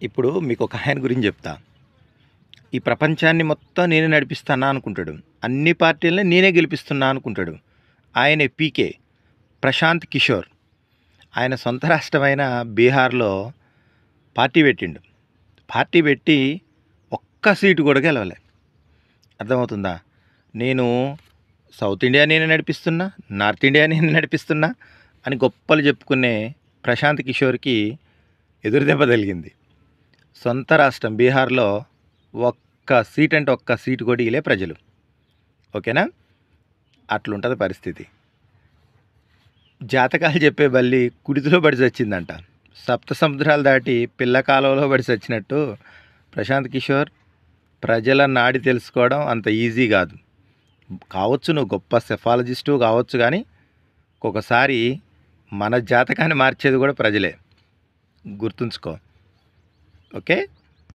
ఇప్పుడు మీకు ఒక ఆయన గురించి చెప్తా. ఈ ప్రపంచాన్ని మొత్తం నేనే నడిపిస్తానా అనుకుంటాడు. అన్ని పార్టీలని నేనే గెలిపిస్తున్నా అనుకుంటాడు. ఆయనే పీకే ప్రశాంత్ కిషోర్. ఆయన సొంత రాష్ట్రమైన బీహార్‌లో పార్టీ పెట్టిండు. పార్టీ పెట్టి ఒక్క సీటు కూడా గెలవలే. అర్థమవుతుందా? నేను సౌత్ ఇండియా నేనే నడిపిస్తున్నా, నార్త్ ఇండియా నేనే నడిపిస్తున్నా అని గొప్పలు చెప్పుకునే ప్రశాంత్ కిషోర్‌కి ఎదురు దెబ్బ తగిలింది. సొంత రాష్ట్రం బీహార్‌లో ఒక్క సీట్ అంటే ఒక్క సీటు కూడా ఇయ్యలే ప్రజలు. ఓకేనా? అట్లుంటది పరిస్థితి. జాతకాలు చెప్పే బల్లి కుడితిలో పడి చచ్చిందంట. సప్త సముద్రాలు దాటి పిల్ల కాలువలో పడి చచ్చినట్టు ప్రశాంత్ కిషోర్ ప్రజల నాడి తెలుసుకోవడం అంత ఈజీ కాదు. కావచ్చు నువ్వు గొప్ప సెఫాలజిస్టు కావచ్చు, కానీ ఒక్కొక్కసారి మన జాతకాన్ని మార్చేది కూడా ప్రజలే. గుర్తుంచుకో. ఓకే.